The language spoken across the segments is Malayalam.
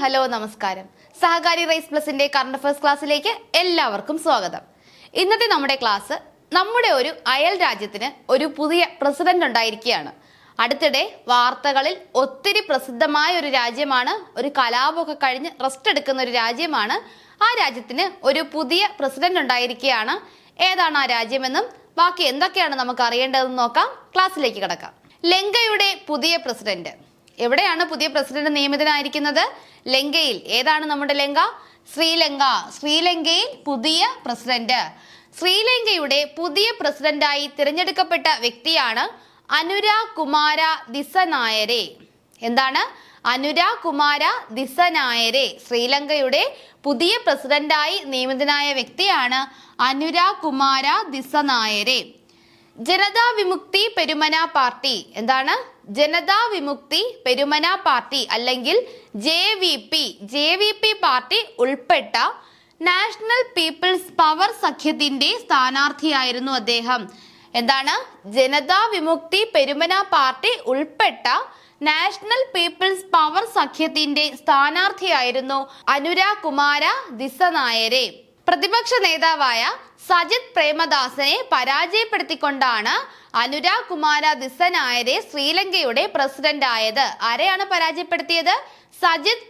ഹലോ നമസ്കാരം. സഹകാരി റൈസ് പ്ലസിന്റെ കറണ്ട് അഫയേഴ്സ് ക്ലാസ്സിലേക്ക് എല്ലാവർക്കും സ്വാഗതം. ഇന്നത്തെ നമ്മുടെ ക്ലാസ് നമ്മുടെ ഒരു അയൽ രാജ്യത്തിന് ഒരു പുതിയ പ്രസിഡന്റ് ഉണ്ടായിരിക്കുകയാണ്. അടുത്തിടെ വാർത്തകളിൽ ഒത്തിരി പ്രസിദ്ധമായ ഒരു രാജ്യമാണ്, ഒരു കലാപമൊക്കെ കഴിഞ്ഞ് റെസ്റ്റ് എടുക്കുന്ന ഒരു രാജ്യമാണ്. ആ രാജ്യത്തിന് ഒരു പുതിയ പ്രസിഡന്റ് ഉണ്ടായിരിക്കുകയാണ്. ഏതാണ് ആ രാജ്യമെന്നും ബാക്കി എന്തൊക്കെയാണ് നമുക്ക് അറിയേണ്ടതെന്ന് നോക്കാം. ക്ലാസ്സിലേക്ക് കിടക്കാം. ലങ്കയുടെ പുതിയ പ്രസിഡന്റ്. എവിടെയാണ് പുതിയ പ്രസിഡന്റ് നിയമിതനായിരിക്കുന്നത്? ലങ്കയിൽ. ഏതാണ് നമ്മുടെ ലങ്ക? ശ്രീലങ്ക. ശ്രീലങ്കയിൽ പുതിയ പ്രസിഡന്റ്. ശ്രീലങ്കയുടെ പുതിയ പ്രസിഡന്റായി തിരഞ്ഞെടുക്കപ്പെട്ട വ്യക്തിയാണ് അനുര കുമാര ദിസനായരെ. എന്താണ്? അനുര കുമാര ദിസനായരെ. ശ്രീലങ്കയുടെ പുതിയ പ്രസിഡന്റായി നിയമിതനായ വ്യക്തിയാണ് അനുര കുമാര ദിസനായരെ. ജനതാ വിമുക്തി പെരുമന പാർട്ടി. എന്താണ്? ജനതാ വിമുക്തി പെരുമന പാർട്ടി അല്ലെങ്കിൽ JVP പാർട്ടി ഉൾപ്പെട്ട നാഷണൽ പീപ്പിൾസ് പവർ സഖ്യത്തിന്റെ സ്ഥാനാർത്ഥിയായിരുന്നു അദ്ദേഹം. എന്താണ്? ജനതാ വിമുക്തി പെരുമന പാർട്ടി ഉൾപ്പെട്ട നാഷണൽ പീപ്പിൾസ് പവർ സഖ്യത്തിന്റെ സ്ഥാനാർത്ഥിയായിരുന്നു അനുര കുമാര ദിസനായരെ. പ്രതിപക്ഷ നേതാവായ സജിത് പ്രേമദാസനെ പരാജയപ്പെടുത്തിക്കൊണ്ടാണ് അനുര കുമാര ദിസനായരെ ശ്രീലങ്കയുടെ പ്രസിഡന്റ് ആയത്. ആരെയാണ് പരാജയപ്പെടുത്തിയത്? സജിത്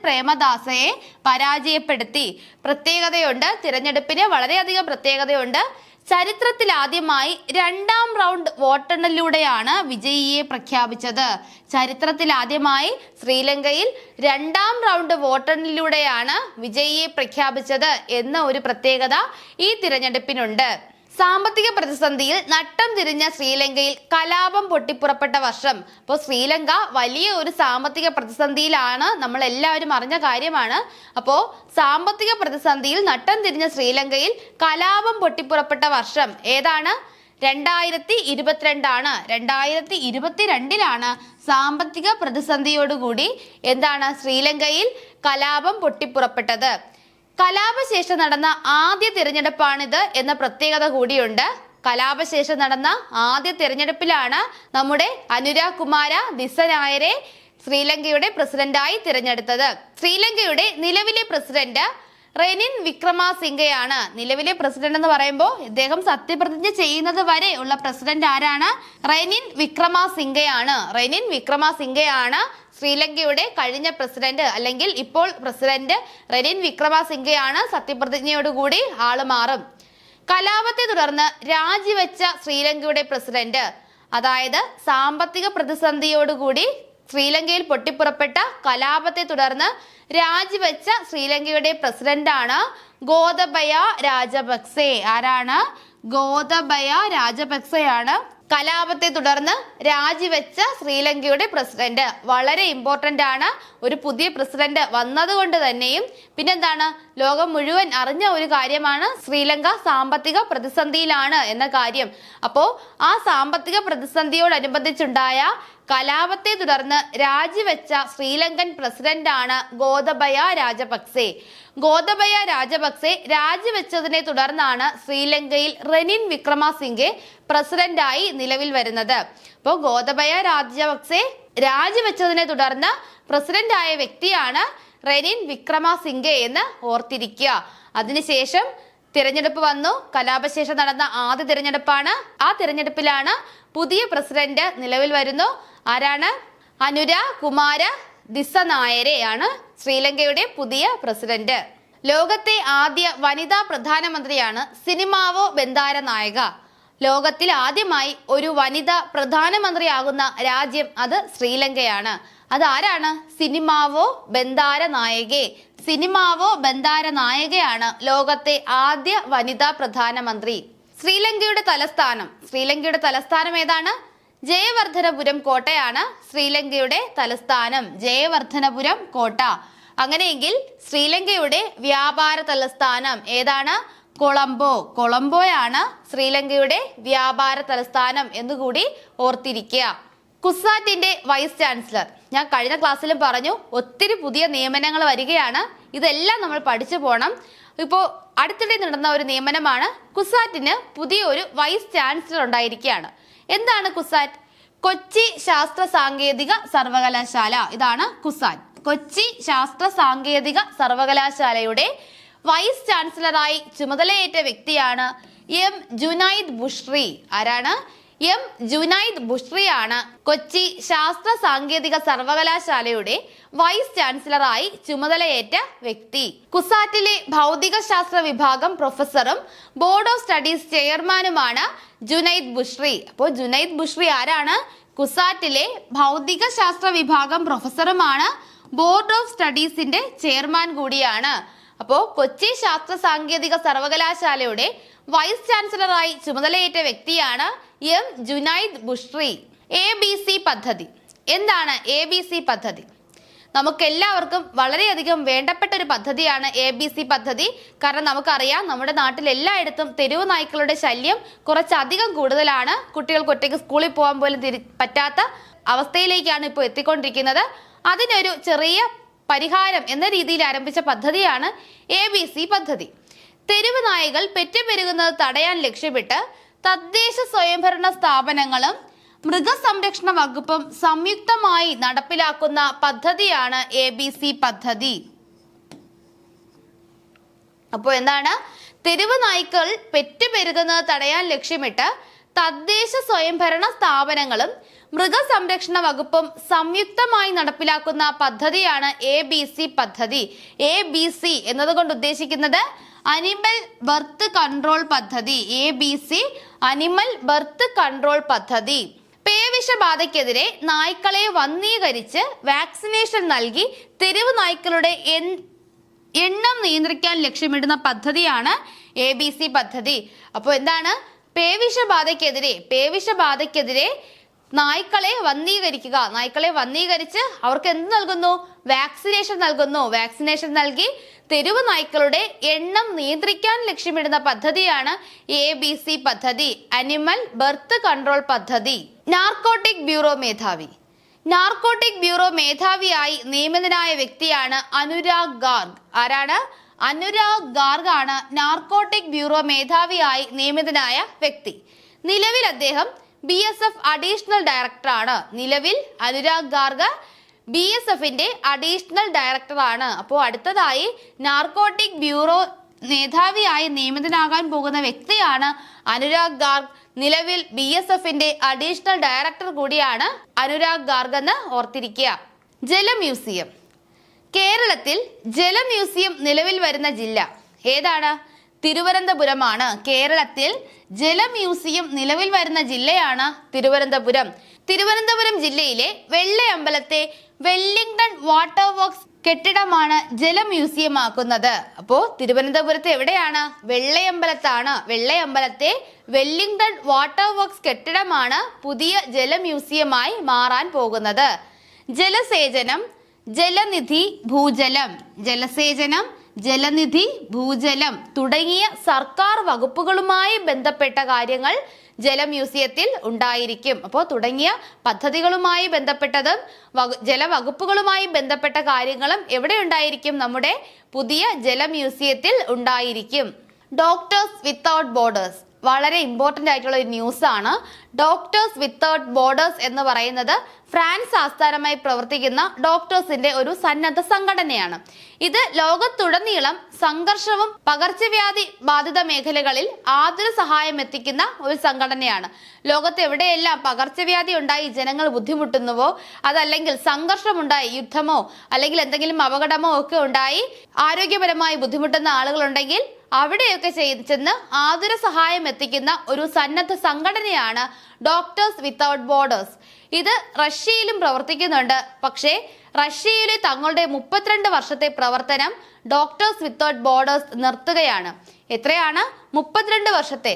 പ്രേമദാസയെ പരാജയപ്പെടുത്തി. പ്രത്യേകതയുണ്ട്, തിരഞ്ഞെടുപ്പിന് വളരെയധികം പ്രത്യേകതയുണ്ട്. ചരിത്രത്തിൽ ആദ്യമായി 2ാം റൗണ്ട് വോട്ടെണ്ണലിലൂടെയാണ് വിജയിയെ പ്രഖ്യാപിച്ചത്. ചരിത്രത്തിൽ ആദ്യമായി ശ്രീലങ്കയിൽ 2ാം റൗണ്ട് വോട്ടെണ്ണലിലൂടെയാണ് വിജയിയെ പ്രഖ്യാപിച്ചത് എന്ന ഒരു പ്രത്യേകത ഈ തിരഞ്ഞെടുപ്പിനുണ്ട്. സാമ്പത്തിക പ്രതിസന്ധിയിൽ നട്ടം തിരിഞ്ഞ ശ്രീലങ്കയിൽ കലാപം പൊട്ടിപ്പുറപ്പെട്ട വർഷം. അപ്പോൾ ശ്രീലങ്ക വലിയ ഒരു സാമ്പത്തിക പ്രതിസന്ധിയിലാണ്, നമ്മൾ എല്ലാവരും അറിഞ്ഞ കാര്യമാണ്. അപ്പോൾ സാമ്പത്തിക പ്രതിസന്ധിയിൽ നട്ടം തിരിഞ്ഞ ശ്രീലങ്കയിൽ കലാപം പൊട്ടിപ്പുറപ്പെട്ട വർഷം ഏതാണ്? 2022 ആണ്. 2022 സാമ്പത്തിക പ്രതിസന്ധിയോടുകൂടി എന്താണ് ശ്രീലങ്കയിൽ കലാപം പൊട്ടിപ്പുറപ്പെട്ടത്. കലാപശേഷം നടന്ന ആദ്യ തിരഞ്ഞെടുപ്പാണിത് എന്ന പ്രത്യേകത കൂടിയുണ്ട്. കലാപശേഷം നടന്ന ആദ്യ തിരഞ്ഞെടുപ്പിലാണ് നമ്മുടെ അനുര കുമാര ദിസനായരെ ശ്രീലങ്കയുടെ പ്രസിഡന്റായി തിരഞ്ഞെടുത്തത്. ശ്രീലങ്കയുടെ നിലവിലെ പ്രസിഡന്റ് റെനിൻ വിക്രമസിംഗയാണ്. നിലവിലെ പ്രസിഡന്റ് എന്ന് പറയുമ്പോൾ ഇദ്ദേഹം സത്യപ്രതിജ്ഞ ചെയ്യുന്നത് വരെ ഉള്ള പ്രസിഡന്റ് ആരാണ്? റെനിൻ വിക്രമസിംഗയാണ് ശ്രീലങ്കയുടെ കഴിഞ്ഞ പ്രസിഡന്റ്, അല്ലെങ്കിൽ ഇപ്പോൾ പ്രസിഡന്റ് റെനിൻ വിക്രമസിംഗയാണ്. സത്യപ്രതിജ്ഞയോടുകൂടി ആള് മാറും. കലാപത്തെ തുടർന്ന് രാജിവെച്ച ശ്രീലങ്കയുടെ പ്രസിഡന്റ്, അതായത് സാമ്പത്തിക പ്രതിസന്ധിയോടുകൂടി ശ്രീലങ്കയിൽ പൊട്ടിപ്പുറപ്പെട്ട കലാപത്തെ തുടർന്ന് രാജിവെച്ച ശ്രീലങ്കയുടെ പ്രസിഡന്റാണ് ഗോതബയ രാജപക്സെ. ആരാണ്? ഗോതബയ രാജപക്സെയാണ് കലാപത്തെ തുടർന്ന് രാജിവെച്ച ശ്രീലങ്കയുടെ പ്രസിഡന്റ്. വളരെ ഇമ്പോർട്ടന്റ് ആണ്. ഒരു പുതിയ പ്രസിഡന്റ് വന്നതുകൊണ്ട് തന്നെയും പിന്നെന്താണ്, ലോകം മുഴുവൻ അറിഞ്ഞ ഒരു കാര്യമാണ് ശ്രീലങ്ക സാമ്പത്തിക പ്രതിസന്ധിയിലാണ് എന്ന കാര്യം. അപ്പോൾ ആ സാമ്പത്തിക പ്രതിസന്ധിയോടനുബന്ധിച്ചുണ്ടായ കലാപത്തെ തുടർന്ന് രാജിവെച്ച ശ്രീലങ്കൻ പ്രസിഡന്റാണ് ഗോതബയ രാജപക്സെ. രാജിവെച്ചതിനെ തുടർന്നാണ് ശ്രീലങ്കയിൽ റെനിൻ വിക്രമസിംഗെ പ്രസിഡന്റായി നിലവിൽ വരുന്നത്. അപ്പോൾ ഗോതബയ രാജപക്സെ രാജിവെച്ചതിനെ തുടർന്ന് പ്രസിഡന്റ് ആയ വ്യക്തിയാണ് റെനിൻ വിക്രമസിംഗെ എന്ന് ഓർത്തിരിക്കുക. അതിനുശേഷം തിരഞ്ഞെടുപ്പ് വന്നു. കലാപശേഷം നടന്ന ആദ്യ തിരഞ്ഞെടുപ്പാണ്. ആ തിരഞ്ഞെടുപ്പിലാണ് പുതിയ പ്രസിഡന്റ് നിലവിൽ വരുന്നു. ആരാണ്? അനുര കുമാര ദിസനായരെ ആണ് ശ്രീലങ്കയുടെ പുതിയ പ്രസിഡന്റ്. ലോകത്തെ ആദ്യ വനിതാ പ്രധാനമന്ത്രിയാണ് സിനിമാവോ ബന്ദാരനായക. ലോകത്തിൽ ആദ്യമായി ഒരു വനിത പ്രധാനമന്ത്രിയാകുന്ന രാജ്യം അത് ശ്രീലങ്കയാണ്. അതാരാണ്? സിനിമാവോ ബന്ദാരനായകയാണ് ലോകത്തെ ആദ്യ വനിതാ പ്രധാനമന്ത്രി. ശ്രീലങ്കയുടെ തലസ്ഥാനം ഏതാണ്? ജയവർദ്ധനപുരം കോട്ടയാണ് കോട്ടയാണ് തലസ്ഥാനം. ജയവർദ്ധനപുരം കോട്ട. അങ്ങനെയെങ്കിൽ ശ്രീലങ്കയുടെ വ്യാപാര തലസ്ഥാനം ഏതാണ്? കൊളംബോയാണ് ശ്രീലങ്കയുടെ വ്യാപാര തലസ്ഥാനം എന്നുകൂടി ഓർത്തിരിക്കുക. കുസാറ്റിന്റെ വൈസ് ചാൻസലർ. ഞാൻ കഴിഞ്ഞ ക്ലാസ്സിലും പറഞ്ഞു, ഒത്തിരി പുതിയ നിയമനങ്ങൾ വരികയാണ്. ഇതെല്ലാം നമ്മൾ പഠിച്ചു പോകണം. ഇപ്പോൾ അടുത്തിടെ നടന്ന ഒരു നിയമനമാണ്. കുസാറ്റിന് പുതിയൊരു വൈസ് ചാൻസലർ ഉണ്ടായിരിക്കുകയാണ്. എന്താണ് കുസാറ്റ്? കൊച്ചി ശാസ്ത്ര സാങ്കേതിക സർവകലാശാല. ഇതാണ് കുസാറ്റ്. കൊച്ചി ശാസ്ത്ര സാങ്കേതിക സർവകലാശാലയുടെ വൈസ് ചാൻസലറായി ചുമതലയേറ്റ വ്യക്തിയാണ് എം ജുനൈദ് ബുഷ്രി. ആരാണ്? എം ജുനൈദ് ബുഷ്രിയാണ് കൊച്ചി ശാസ്ത്ര സാങ്കേതിക സർവകലാശാലയുടെ വൈസ് ചാൻസലറായി ചുമതലയേറ്റ വ്യക്തി. കുസാറ്റിലെ ഭൗതിക ശാസ്ത്ര വിഭാഗം പ്രൊഫസറും ബോർഡ് ഓഫ് സ്റ്റഡീസ് ചെയർമാനുമാണ് ജുനൈദ് ബുഷ്രി. അപ്പോൾ ജുനൈദ് ബുഷ്രി ആരാണ്? കുസാറ്റിലെ ഭൗതിക ശാസ്ത്ര വിഭാഗം പ്രൊഫസറുമാണ്, ബോർഡ് ഓഫ് സ്റ്റഡീസിന്റെ ചെയർമാൻ കൂടിയാണ്. അപ്പോ കൊച്ചി ശാസ്ത്ര സാങ്കേതിക സർവകലാശാലയുടെ വൈസ് ചാൻസലറായി ചുമതലയേറ്റ വ്യക്തിയാണ് എം ജുനൈദ് ബുഷ്രി. ABC പദ്ധതി എന്താണ്? ABC പദ്ധതി നമുക്കെല്ലാവർക്കും വളരെയധികം വേണ്ടപ്പെട്ട ഒരു പദ്ധതിയാണ് ABC പദ്ധതി. കാരണം നമുക്കറിയാം, നമ്മുടെ നാട്ടിൽ എല്ലായിടത്തും തെരുവ് നായ്ക്കളുടെ ശല്യം കുറച്ചധികം കൂടുതലാണ്. കുട്ടികൾക്ക് ഒറ്റയ്ക്ക് സ്കൂളിൽ പോകാൻ പോലും പറ്റാത്ത അവസ്ഥയിലേക്കാണ് ഇപ്പോൾ എത്തിക്കൊണ്ടിരിക്കുന്നത്. അതിനൊരു ചെറിയ പരിഹാരം എന്ന രീതിയിൽ ആരംഭിച്ച പദ്ധതിയാണ് ABC പദ്ധതി. തെരുവ് നായകൾ പെറ്റുപെരുകുന്നത് തടയാൻ ലക്ഷ്യമിട്ട് തദ്ദേശ സ്വയംഭരണ സ്ഥാപനങ്ങളും മൃഗസംരക്ഷണ വകുപ്പും സംയുക്തമായി നടപ്പിലാക്കുന്ന പദ്ധതിയാണ് ABC പദ്ധതി. അപ്പോൾ എന്താണ്? തെരുവ് നായ്ക്കൾ പെറ്റുപെരുകുന്നത് തടയാൻ ലക്ഷ്യമിട്ട് തദ്ദേശ സ്വയംഭരണ സ്ഥാപനങ്ങളും മൃഗസംരക്ഷണ വകുപ്പും സംയുക്തമായി നടപ്പിലാക്കുന്ന പദ്ധതിയാണ് ABC പദ്ധതി. ABC എന്നതുകൊണ്ട് ഉദ്ദേശിക്കുന്നത് അനിമൽ ബർത്ത് കൺട്രോൾ പദ്ധതി. ABC അനിമൽ ബർത്ത് കൺട്രോൾ പദ്ധതി. പേവിഷബാധയ്ക്കെതിരെ നായ്ക്കളെ വന്ധീകരിച്ച് വാക്സിനേഷൻ നൽകി തെരുവ് നായ്ക്കളുടെ എണ്ണം നിയന്ത്രിക്കാൻ ലക്ഷ്യമിടുന്ന പദ്ധതിയാണ് ABC പദ്ധതി. അപ്പോൾ എന്താണ്? പേവിഷബാധയ്ക്കെതിരെ നായ്ക്കളെ വന്ധീകരിക്കുക. നായ്ക്കളെ വന്ധീകരിച്ച് അവർക്ക് എന്ത് നൽകുന്നു? വാക്സിനേഷൻ നൽകുന്നു. വാക്സിനേഷൻ നൽകി തെരുവ് നായ്ക്കളുടെ എണ്ണം നിയന്ത്രിക്കാൻ ലക്ഷ്യമിടുന്ന പദ്ധതിയാണ് ABC പദ്ധതി, അനിമൽ ബർത്ത് കൺട്രോൾ പദ്ധതി. നാർക്കോട്ടിക് ബ്യൂറോ മേധാവിയായി നിയമിതനായ വ്യക്തിയാണ് അനുരാഗ് ഗാർഗ്. ആരാണ്? അനുരാഗ് ഗാർഗ് ആണ് നാർക്കോട്ടിക് ബ്യൂറോ മേധാവിയായി നിയമിതനായ വ്യക്തി. നിലവിൽ അദ്ദേഹം BSF അഡീഷണൽ ഡയറക്ടറാണ്. നിലവിൽ അനുരാഗ് ഗാർഗ് BSFന്റെ അഡീഷണൽ ഡയറക്ടറാണ്. അപ്പോൾ അടുത്തതായി നാർക്കോട്ടിക് ബ്യൂറോ മേധാവിയായി നിയമിതനാകാൻ പോകുന്ന വ്യക്തിയാണ് അനുരാഗ് ഗാർഗ്. നിലവിൽ BSFന്റെ അഡീഷണൽ ഡയറക്ടർ കൂടിയാണ് അനുരാഗ് ഗാർഗ് എന്ന് ഓർത്തിരിക്കുക. ജലമ്യൂസിയം. കേരളത്തിൽ ജലമ്യൂസിയം നിലവിൽ വരുന്ന ജില്ല ഏതാണ്? തിരുവനന്തപുരമാണ്. കേരളത്തിൽ ജലമ്യൂസിയം നിലവിൽ വരുന്ന ജില്ലയാണ് തിരുവനന്തപുരം. തിരുവനന്തപുരം ജില്ലയിലെ വെള്ളയമ്പലത്തെ വെല്ലിംഗ്ടൺ വാട്ടർ വർക്ക്സ് കെട്ടിടമാണ് ജലമ്യൂസിയം ആക്കുന്നത്. അപ്പോ തിരുവനന്തപുരത്ത് എവിടെയാണ്? വെള്ളയമ്പലത്താണ്. വെള്ളയമ്പലത്തെ വെല്ലിംഗ്ടൺ വാട്ടർ വർക്ക്സ് കെട്ടിടമാണ് പുതിയ ജലമ്യൂസിയമായി മാറാൻ പോകുന്നത്. ജലസേചനം, ജലനിധി, ഭൂജലം. ജലസേചനം, ജലനിധി, ഭൂജലം തുടങ്ങിയ സർക്കാർ വകുപ്പുകളുമായി ബന്ധപ്പെട്ട കാര്യങ്ങൾ ജലമ്യൂസിയത്തിൽ ഉണ്ടായിരിക്കും. അപ്പോൾ തുടങ്ങിയ പദ്ധതികളുമായി ബന്ധപ്പെട്ടതും ജലവകുപ്പുകളുമായി ബന്ധപ്പെട്ട കാര്യങ്ങളും എവിടെ ഉണ്ടായിരിക്കും? നമ്മുടെ പുതിയ ജലമ്യൂസിയത്തിൽ ഉണ്ടായിരിക്കും. ഡോക്ടേഴ്സ് വിത്തൗട്ട് ബോർഡേഴ്സ് വളരെ ഇമ്പോർട്ടൻ്റ് ആയിട്ടുള്ള ഒരു ന്യൂസ് ആണ്. ഡോക്ടേഴ്സ് വിത്തൗട്ട് ബോർഡേഴ്സ് എന്ന് പറയുന്നത് ഫ്രാൻസ് ആസ്ഥാനമായി പ്രവർത്തിക്കുന്ന ഡോക്ടേഴ്സിന്റെ ഒരു സന്നദ്ധ സംഘടനയാണ്. ഇത് ലോകത്തുടനീളം സംഘർഷവും പകർച്ചവ്യാധി ബാധിത മേഖലകളിൽ ആതുര സഹായം എത്തിക്കുന്ന ഒരു സംഘടനയാണ്. ലോകത്ത് എവിടെയെല്ലാം പകർച്ചവ്യാധി ഉണ്ടായി ജനങ്ങൾ ബുദ്ധിമുട്ടുന്നുവോ, അതല്ലെങ്കിൽ സംഘർഷമുണ്ടായി, യുദ്ധമോ അല്ലെങ്കിൽ എന്തെങ്കിലും അപകടമോ ഒക്കെ ഉണ്ടായി ആരോഗ്യപരമായി ബുദ്ധിമുട്ടുന്ന ആളുകളുണ്ടെങ്കിൽ അവിടെയൊക്കെ ചെന്ന് ആതുര സഹായം എത്തിക്കുന്ന ഒരു സന്നദ്ധ സംഘടനയാണ് ഡോക്ടേഴ്സ് വിത്തൗട്ട് ബോർഡേഴ്സ്. ഇത് റഷ്യയിലും പ്രവർത്തിക്കുന്നുണ്ട്. പക്ഷേ റഷ്യയിലെ തങ്ങളുടെ 32 വർഷത്തെ പ്രവർത്തനം ഡോക്ടേഴ്സ് വിത്തൗട്ട് ബോർഡേഴ്സ് നിർത്തുകയാണ്. എത്രയാണ്? 32 വർഷത്തെ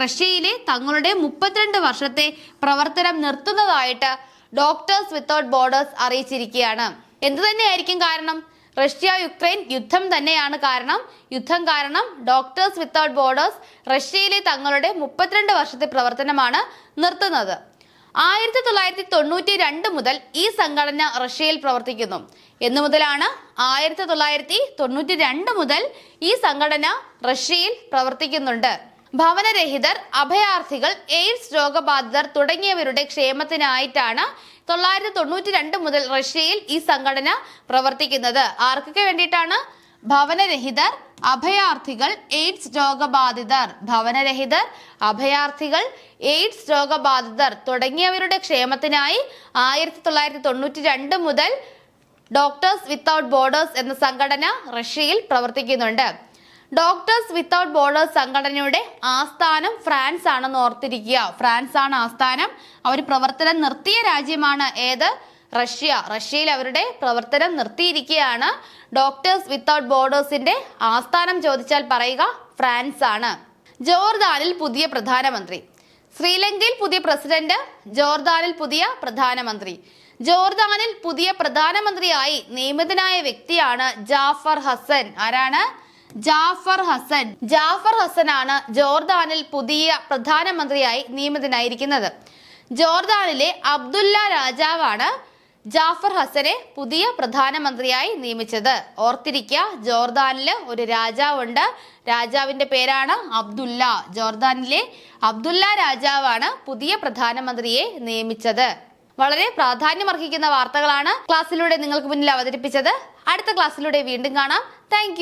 റഷ്യയിലെ തങ്ങളുടെ 32 വർഷത്തെ പ്രവർത്തനം നിർത്തുന്നതായിട്ട് ഡോക്ടേഴ്സ് വിത്തൗട്ട് ബോർഡേഴ്സ് അറിയിച്ചിരിക്കുകയാണ്. എന്തു തന്നെയായിരിക്കും കാരണം? റഷ്യ യുക്രൈൻ യുദ്ധം തന്നെയാണ് കാരണം. യുദ്ധം കാരണം ഡോക്ടേഴ്സ് വിത്തൗട്ട് ബോർഡേഴ്സ് റഷ്യയിലെ തങ്ങളുടെ 32 വർഷത്തെ പ്രവർത്തനമാണ് നിർത്തുന്നത്. 1992 മുതൽ ഈ സംഘടന റഷ്യയിൽ പ്രവർത്തിക്കുന്നു. എന്നു മുതലാണ്? 1992 മുതൽ ഈ സംഘടന റഷ്യയിൽ പ്രവർത്തിക്കുന്നുണ്ട്. ഭവനരഹിതർ, അഭയാർത്ഥികൾ, എയ്ഡ്സ് രോഗബാധിതർ തുടങ്ങിയവരുടെ ക്ഷേമത്തിനായിട്ടാണ് 1992 മുതൽ റഷ്യയിൽ ഈ സംഘടന പ്രവർത്തിക്കുന്നത്. ആർക്കൊക്കെ വേണ്ടിയിട്ടാണ്? ഭവനരഹിതർ, അഭയാർത്ഥികൾ, എയ്ഡ്സ് രോഗബാധിതർ. ഭവനരഹിതർ, അഭയാർത്ഥികൾ, എയ്ഡ്സ് രോഗബാധിതർ തുടങ്ങിയവരുടെ ക്ഷേമത്തിനായി 1992 മുതൽ ഡോക്ടേഴ്സ് വിത്തൗട്ട് ബോർഡേഴ്സ് എന്ന സംഘടന റഷ്യയിൽ പ്രവർത്തിക്കുന്നുണ്ട്. ഡോക്ടേഴ്സ് വിത്തൗട്ട് ബോർഡേഴ്സ് സംഘടനയുടെ ആസ്ഥാനം ഫ്രാൻസ് ആണെന്ന് ഓർത്തിരിക്കുക. ഫ്രാൻസ് ആണ് ആസ്ഥാനം. അവർ പ്രവർത്തനം നിർത്തിയ രാജ്യമാണ് ഏത്? റഷ്യ. റഷ്യയിൽ അവരുടെ പ്രവർത്തനം നിർത്തിയിരിക്കുകയാണ്. ഡോക്ടേഴ്സ് വിത്തൗട്ട് ബോർഡേഴ്സിന്റെ ആസ്ഥാനം ചോദിച്ചാൽ പറയുക ഫ്രാൻസ് ആണ്. ജോർദാനിൽ പുതിയ പ്രധാനമന്ത്രി. ശ്രീലങ്കയിൽ പുതിയ പ്രസിഡന്റ്, ജോർദാനിൽ പുതിയ പ്രധാനമന്ത്രി. ജോർദാനിൽ പുതിയ പ്രധാനമന്ത്രിയായി നിയമിതനായ വ്യക്തിയാണ് ജാഫർ ഹസൻ. ആരാണ്? ജാഫർ ഹസൻ. ജാഫർ ഹസൻ ആണ് ജോർദാനിൽ പുതിയ പ്രധാനമന്ത്രിയായി നിയമിതനായിരിക്കുന്നത്. ജോർദാനിലെ അബ്ദുല്ല രാജാവാണ് ജാഫർ ഹസനെ പുതിയ പ്രധാനമന്ത്രിയായി നിയമിച്ചത്. ഓർത്തിരിക്കുക, ജോർദാനില് ഒരു രാജാവുണ്ട്. രാജാവിന്റെ പേരാണ് അബ്ദുല്ല. ജോർദാനിലെ അബ്ദുല്ല രാജാവാണ് പുതിയ പ്രധാനമന്ത്രിയെ നിയമിച്ചത്. വളരെ പ്രാധാന്യമർഹിക്കുന്ന വാർത്തകളാണ് ക്ലാസ്സിലൂടെ നിങ്ങൾക്ക് മുന്നിൽ അവതരിപ്പിച്ചത്. അടുത്ത ക്ലാസ്സിലൂടെ വീണ്ടും കാണാം. താങ്ക്